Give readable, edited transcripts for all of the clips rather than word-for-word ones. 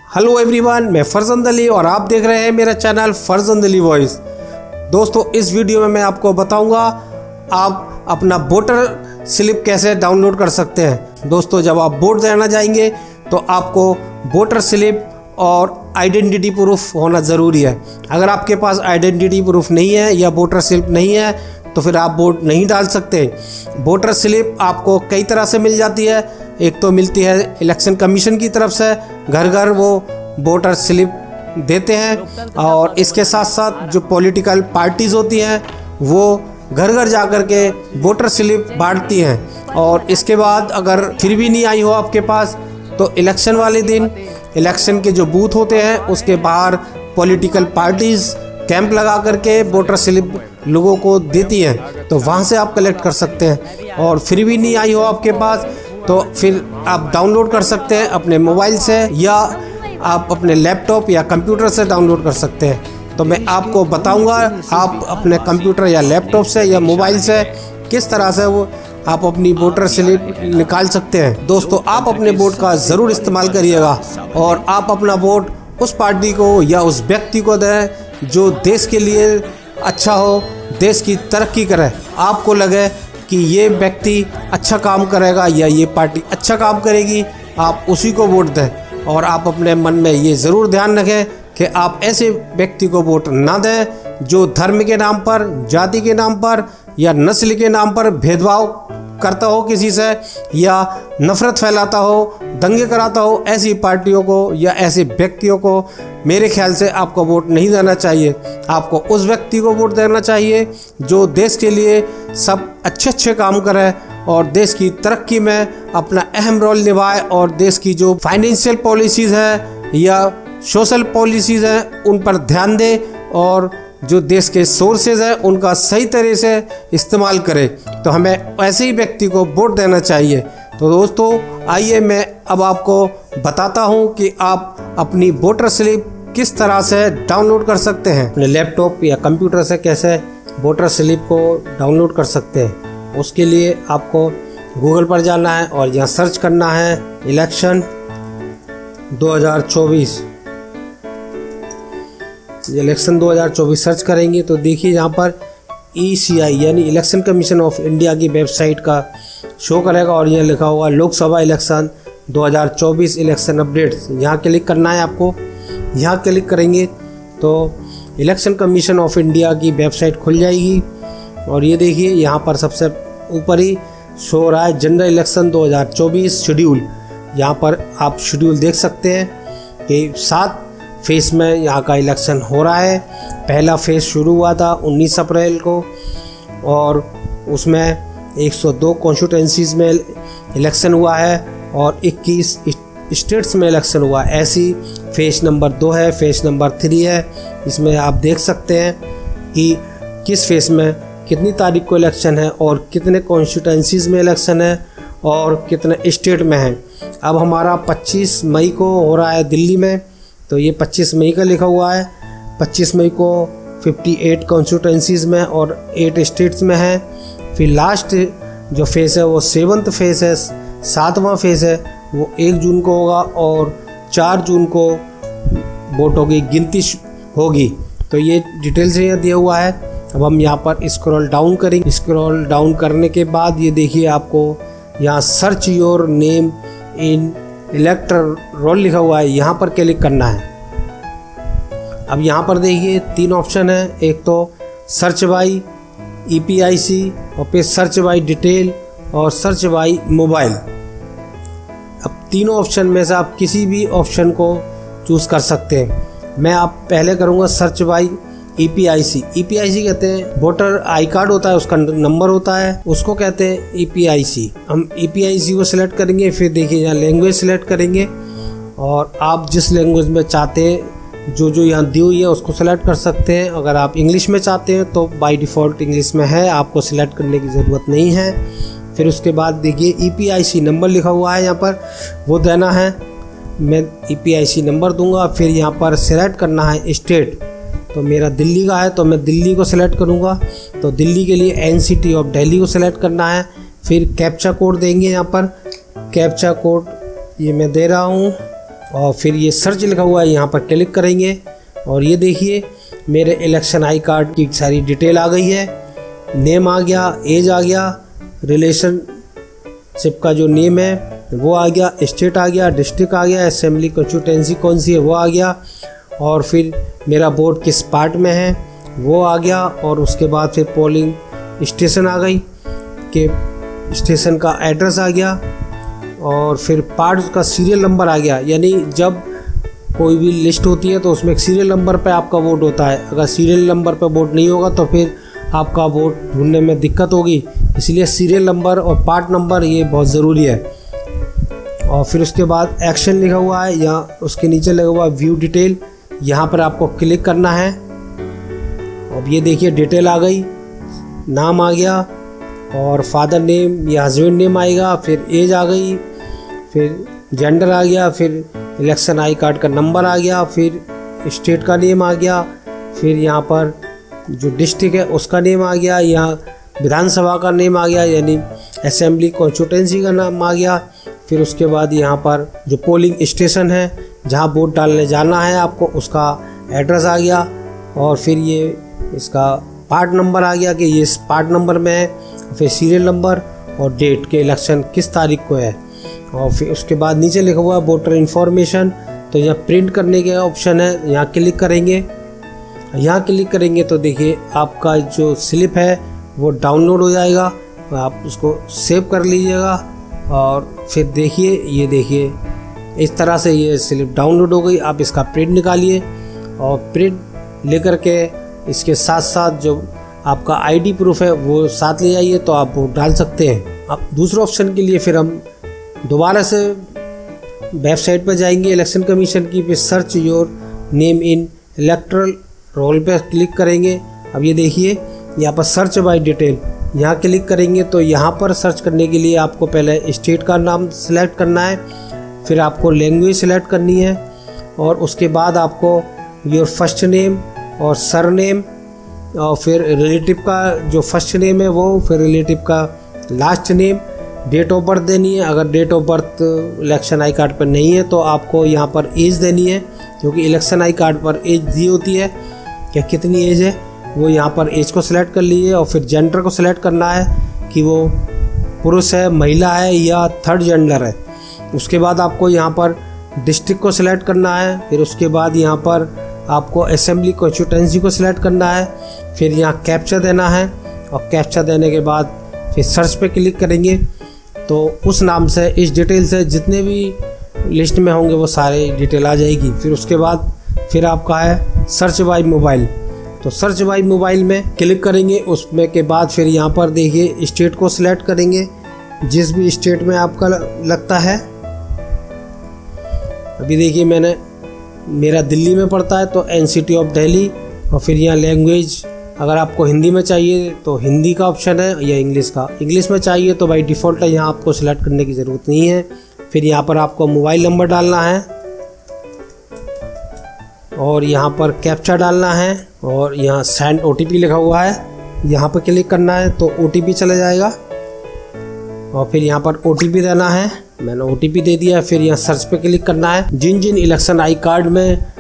Hello everyone, मैं फरजंद अली और आप देख रहे हैं मेरा चैनल फरजंद अली वॉइस। दोस्तों, इस वीडियो में मैं आपको बताऊंगा आप अपना वोटर स्लिप कैसे डाउनलोड कर सकते हैं। दोस्तों, जब आप वोट देना जाएंगे तो आपको वोटर स्लिप और आइडेंटिटी प्रूफ होना ज़रूरी है। अगर आपके पास आइडेंटिटी प्रूफ नहीं है या वोटर स्लिप नहीं है तो फिर आप वोट नहीं डाल सकते। वोटर स्लिप आपको कई तरह से मिल जाती है। एक तो मिलती है इलेक्शन कमीशन की तरफ से, घर घर वो वोटर स्लिप देते हैं, और इसके साथ साथ जो पॉलिटिकल पार्टीज़ होती हैं वो घर घर जा कर के वोटर स्लिप बांटती हैं। और इसके बाद अगर फिर भी नहीं आई हो आपके पास तो इलेक्शन वाले दिन इलेक्शन के जो बूथ होते हैं उसके बाहर पॉलिटिकल पार्टीज़ कैंप लगा करके वोटर स्लिप लोगों को देती हैं, तो वहाँ से आप कलेक्ट कर सकते हैं। और फिर भी नहीं आई हो आपके पास तो फिर आप डाउनलोड कर सकते हैं अपने मोबाइल से, या आप अपने लैपटॉप या कंप्यूटर से डाउनलोड कर सकते हैं। तो मैं आपको बताऊंगा आप अपने कंप्यूटर या लैपटॉप से या मोबाइल से किस तरह से वो आप अपनी वोटर स्लिप निकाल सकते हैं। दोस्तों, आप अपने वोट का ज़रूर इस्तेमाल करिएगा और आप अपना वोट उस पार्टी को या उस व्यक्ति को दें जो देश के लिए अच्छा हो, देश की तरक्की करे। आपको लगे कि ये व्यक्ति अच्छा काम करेगा या ये पार्टी अच्छा काम करेगी, आप उसी को वोट दें। और आप अपने मन में ये ज़रूर ध्यान रखें कि आप ऐसे व्यक्ति को वोट ना दें जो धर्म के नाम पर, जाति के नाम पर या नस्ल के नाम पर भेदभाव करता हो किसी से, या नफरत फैलाता हो, दंगे कराता हो। ऐसी पार्टियों को या ऐसे व्यक्तियों को मेरे ख्याल से आपको वोट नहीं देना चाहिए। आपको उस व्यक्ति को वोट देना चाहिए जो देश के लिए सब अच्छे काम करे और देश की तरक्की में अपना अहम रोल निभाए, और देश की जो फाइनेंशियल पॉलिसीज़ है या सोशल पॉलिसीज़ हैं उन पर ध्यान दे, और जो देश के सोर्सेज हैं उनका सही तरह से इस्तेमाल करे। तो हमें ऐसे ही व्यक्ति को वोट देना चाहिए। तो दोस्तों, आइए मैं अब आपको बताता हूं कि आप अपनी वोटर स्लिप किस तरह से डाउनलोड कर सकते हैं। अपने लैपटॉप या कंप्यूटर से कैसे वोटर स्लिप को डाउनलोड कर सकते हैं। उसके लिए आपको गूगल पर जाना है और यहाँ सर्च करना है इलेक्शन 2024। इलेक्शन 2024 सर्च करेंगे तो देखिए यहाँ पर ECI यानी इलेक्शन कमीशन ऑफ इंडिया की वेबसाइट का शो करेगा, और यह लिखा होगा लोकसभा इलेक्शन 2024 इलेक्शन अपडेट्स। यहाँ क्लिक करना है आपको। यहाँ क्लिक करेंगे तो इलेक्शन कमीशन ऑफ इंडिया की वेबसाइट खुल जाएगी, और ये देखिए यहाँ पर सबसे ऊपर ही शो हो रहा है जनरल इलेक्शन 2024 शेड्यूल। यहाँ पर आप शेड्यूल देख सकते हैं कि 7 फेज़ में यहाँ का इलेक्शन हो रहा है। पहला फेज़ शुरू हुआ था 19 अप्रैल को, और उसमें 102 कॉन्स्टिट्यूंसीज़ में इलेक्शन हुआ है और 21 स्टेट्स में इलेक्शन हुआ है। ऐसी फेज़ नंबर 2 है, फेज़ नंबर 3 है। इसमें आप देख सकते हैं कि किस फेज़ में कितनी तारीख को इलेक्शन है और कितने कॉन्स्टिट्यूंसीज़ में इलेक्शन है और कितने स्टेट में है। अब हमारा 25 मई को हो रहा है दिल्ली में, तो ये 25 मई का लिखा हुआ है। 25 मई को 58 कॉन्स्टिट्यूंसीज़ में और 8 स्टेट्स में है। फिर लास्ट जो फेज़ है वो 7th फेज़ है, 7वां फेज़ है, वो 1 जून को होगा और 4 जून को वोटों की गिनती होगी। तो ये डिटेल से यहाँ दिया हुआ है। अब हम यहाँ पर स्क्रॉल डाउन करेंगे। स्क्रॉल डाउन करने के बाद ये देखिए आपको यहाँ search your name in elector roll लिखा हुआ है, यहाँ पर क्लिक करना है। अब यहाँ पर देखिए 3 ऑप्शन है। एक तो सर्च बाई EPIC, और फिर सर्च बाई डिटेल और सर्च बाई मोबाइल। अब तीनों ऑप्शन में से आप किसी भी ऑप्शन को चूज़ कर सकते हैं। मैं आप पहले करूँगा सर्च बाई EPIC। EPIC कहते हैं वोटर आई कार्ड होता है, उसका नंबर होता है, उसको कहते हैं EPIC। हम EPIC को सिलेक्ट करेंगे। फिर देखिए यहाँ लैंग्वेज सिलेक्ट करेंगे, और आप जिस लैंग्वेज में चाहते हैं जो यहाँ दी हुई है उसको सिलेक्ट कर सकते हैं। अगर आप इंग्लिश में चाहते हैं तो बाय डिफ़ॉल्ट इंग्लिश में है, आपको सिलेक्ट करने की ज़रूरत नहीं है। फिर उसके बाद देखिए EPIC नंबर लिखा हुआ है यहाँ पर, वो देना है। मैं EPIC नंबर दूंगा। फिर यहाँ पर सिलेक्ट करना है स्टेट, तो मेरा दिल्ली का है तो मैं दिल्ली को सिलेक्ट करूँगा। तो दिल्ली के लिए NCT ऑफ दिल्ली को सिलेक्ट करना है। फिर कैप्चा कोड देंगे। यहाँ पर कैप्चा कोड ये मैं दे रहा हूँ और फिर ये सर्च लिखा हुआ है, यहाँ पर क्लिक करेंगे और ये देखिए मेरे इलेक्शन आई कार्ड की सारी डिटेल आ गई है। नेम आ गया, एज आ गया, रिलेशनशिप का जो नेम है वो आ गया, स्टेट आ गया, डिस्ट्रिक्ट आ गया, असेंबली कॉन्स्टिट्यूंसी कौन सी है वो आ गया, और फिर मेरा वोट किस पार्ट में है वो आ गया, और उसके बाद फिर पोलिंग स्टेशन आ गई कि स्टेशन का एड्रेस आ गया, और फिर पार्ट का सीरियल नंबर आ गया। यानी जब कोई भी लिस्ट होती है तो उसमें एक सीरियल नंबर पे आपका वोट होता है। अगर सीरियल नंबर पे वोट नहीं होगा तो फिर आपका वोट ढूंढने में दिक्कत होगी, इसलिए सीरियल नंबर और पार्ट नंबर ये बहुत ज़रूरी है। और फिर उसके बाद एक्शन लिखा हुआ है, यहाँ उसके नीचे लगा हुआ व्यू डिटेल, यहाँ पर आपको क्लिक करना है। अब ये देखिए डिटेल आ गई, नाम आ गया और फादर नेम या हस्बैंड नेम आएगा, फिर एज आ गई, फिर जेंडर आ गया, फिर इलेक्शन आई कार्ड का नंबर आ गया, फिर स्टेट का नेम आ गया, फिर यहाँ पर जो डिस्ट्रिक्ट है उसका नेम आ गया, यहाँ विधानसभा का नेम आ गया यानी असेंबली कॉन्स्टिट्यूंसी का नाम आ गया, फिर उसके बाद यहाँ पर जो पोलिंग स्टेशन है जहाँ वोट डालने जाना है आपको उसका एड्रेस आ गया, और फिर ये इसका पार्ट नंबर आ गया कि ये इस पार्ट नंबर में है, फिर सीरियल नंबर और डेट के इलेक्शन किस तारीख को है, और फिर उसके बाद नीचे लिखा हुआ है वोटर इन्फॉर्मेशन। तो यहाँ प्रिंट करने का ऑप्शन है, यहाँ क्लिक करेंगे। यहाँ क्लिक करेंगे तो देखिए आपका जो स्लिप है वो डाउनलोड हो जाएगा, आप उसको सेव कर लीजिएगा, और फिर देखिए ये देखिए इस तरह से ये स्लिप डाउनलोड हो गई। आप इसका प्रिंट निकालिए और प्रिंट लेकर के इसके साथ साथ जो आपका आईडी प्रूफ है वो साथ ले जाइए तो आप वोट डाल सकते हैं। अब दूसरे ऑप्शन के लिए फिर हम दोबारा से वेबसाइट पर जाएंगे इलेक्शन कमीशन की, फिर search your name in electoral roll पे क्लिक करेंगे। अब ये देखिए यहाँ पर सर्च बाय डिटेल, यहाँ क्लिक करेंगे तो यहाँ पर सर्च करने के लिए आपको पहले स्टेट का नाम सेलेक्ट करना है, फिर आपको लैंग्वेज सेलेक्ट करनी है, और उसके बाद आपको योर फर्स्ट नेम और सर नेम, और फिर रिलेटिव का जो फर्स्ट नेम है वो, फिर रिलेटिव का last name, date of birth देनी है। अगर date of birth election I card पर नहीं है तो आपको यहाँ पर एज देनी है, क्योंकि इलेक्शन आई कार्ड पर एज दी होती है क्या कितनी एज है, वो यहाँ पर एज को सिलेक्ट कर लीजिए, और फिर जेंडर को सिलेक्ट करना है कि वो पुरुष है, महिला है या थर्ड जेंडर है। उसके बाद आपको यहाँ पर डिस्ट्रिक्ट को सिलेक्ट करना है, फिर उसके बाद यहाँ पर आपको असेंबली कॉन्स्टिट्यूंसी को सिलेक्ट करना है, फिर यहाँ कैप्चा देना है, और कैप्चा देने के बाद फिर सर्च पे क्लिक करेंगे तो उस नाम से इस डिटेल से जितने भी लिस्ट में होंगे वो सारे डिटेल आ जाएगी। फिर उसके बाद फिर आपका है सर्च बाय मोबाइल, तो सर्च बाय मोबाइल में क्लिक करेंगे। उसमें के बाद फिर यहाँ पर देखिए स्टेट को सिलेक्ट करेंगे, जिस भी स्टेट में आपका लगता है। अभी देखिए मेरा दिल्ली में पड़ता है तो एनसीटी ऑफ दिल्ली, और फिर यहाँ लैंग्वेज अगर आपको हिंदी में चाहिए तो हिंदी का ऑप्शन है या इंग्लिश का। इंग्लिश में चाहिए तो बाई डिफ़ॉल्ट है, यहाँ आपको सिलेक्ट करने की ज़रूरत नहीं है। फिर यहाँ पर आपको मोबाइल नंबर डालना है और यहाँ पर कैप्चा डालना है, और यहाँ सेंड ओटीपी लिखा हुआ है, यहाँ पर क्लिक करना है तो ओटीपी चला जाएगा, और फिर यहाँ पर ओटीपी देना है। मैंने ओटीपी दे दिया। फिर यहाँ सर्च पे क्लिक करना है। जिन जिन इलेक्शन आई कार्ड में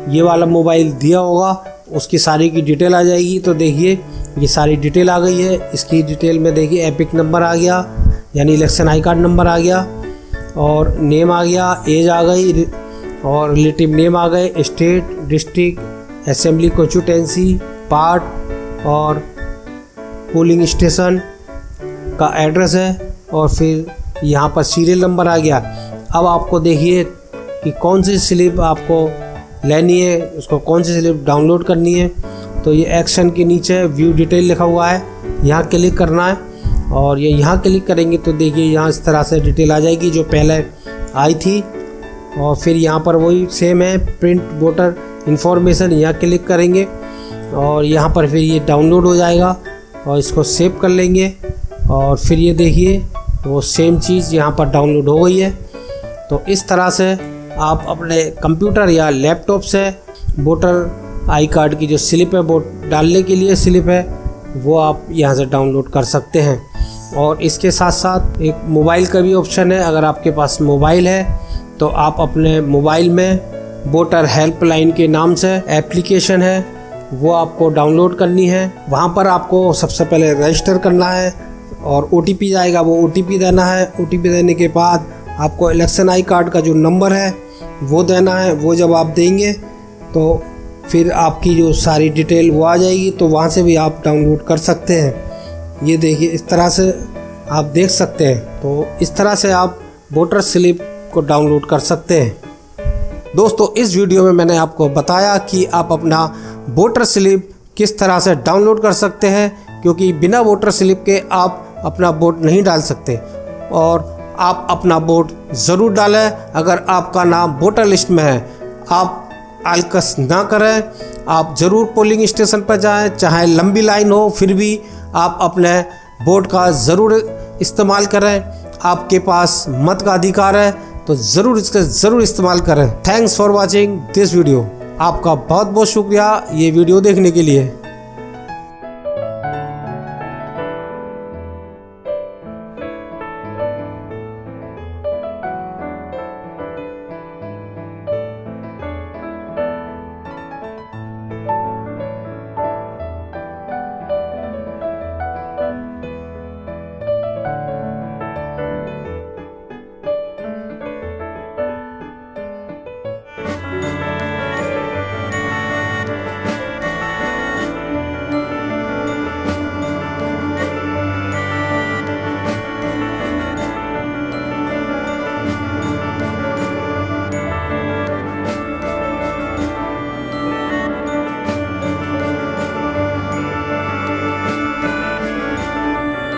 ये वाला मोबाइल दिया होगा उसकी सारी की डिटेल आ जाएगी। तो देखिए ये सारी डिटेल आ गई है। इसकी डिटेल में देखिए एपिक नंबर आ गया यानी इलेक्शन आई कार्ड नंबर आ गया, और नेम आ गया, एज आ गई, और रिलेटिव नेम आ गए, state, district, assembly constituency, part और पोलिंग स्टेशन का एड्रेस है, और फिर यहाँ पर सीरियल नंबर आ गया। अब आपको देखिए कि कौन सी स्लिप आपको लेनी है, उसको कौन सी स्लिप डाउनलोड करनी है। तो ये एक्शन के नीचे व्यू डिटेल लिखा हुआ है, यहाँ क्लिक करना है, और ये यहाँ क्लिक करेंगे तो देखिए यहाँ इस तरह से डिटेल आ जाएगी जो पहले आई थी। और फिर यहाँ पर वही सेम है, प्रिंट वोटर इन्फॉर्मेशन, यहाँ क्लिक करेंगे और यहाँ पर फिर ये डाउनलोड हो जाएगा, और इसको सेव कर लेंगे। और फिर ये देखिए वो सेम चीज़ यहाँ पर डाउनलोड हो गई है। तो इस तरह से आप अपने कंप्यूटर या लैपटॉप से वोटर आई कार्ड की जो स्लिप है, वोट डालने के लिए स्लिप है, वो आप यहाँ से डाउनलोड कर सकते हैं। और इसके साथ साथ एक मोबाइल का भी ऑप्शन है। अगर आपके पास मोबाइल है तो आप अपने मोबाइल में वोटर हेल्पलाइन के नाम से एप्लीकेशन है वो आपको डाउनलोड करनी है। वहाँ पर आपको सबसे पहले रजिस्टर करना है और OTP आएगा, वो OTP देना है। OTP देने के बाद आपको इलेक्शन आई कार्ड का जो नंबर है वो देना है। वो जब आप देंगे तो फिर आपकी जो सारी डिटेल वो आ जाएगी, तो वहाँ से भी आप डाउनलोड कर सकते हैं। ये देखिए इस तरह से आप देख सकते हैं। तो इस तरह से आप वोटर स्लिप को डाउनलोड कर सकते हैं। दोस्तों इस वीडियो में मैंने आपको बताया कि आप अपना वोटर स्लिप किस तरह से डाउनलोड कर सकते हैं, क्योंकि बिना वोटर स्लिप के आप अपना वोट नहीं डाल सकते। और आप अपना वोट ज़रूर डालें। अगर आपका नाम वोटर लिस्ट में है, आप आलकस ना करें, आप ज़रूर पोलिंग स्टेशन पर जाएं, चाहे लंबी लाइन हो फिर भी आप अपने वोट का ज़रूर इस्तेमाल करें। आपके पास मत का अधिकार है तो ज़रूर इसका ज़रूर इस्तेमाल करें। Thanks for watching this video. आपका बहुत बहुत शुक्रिया ये वीडियो देखने के लिए।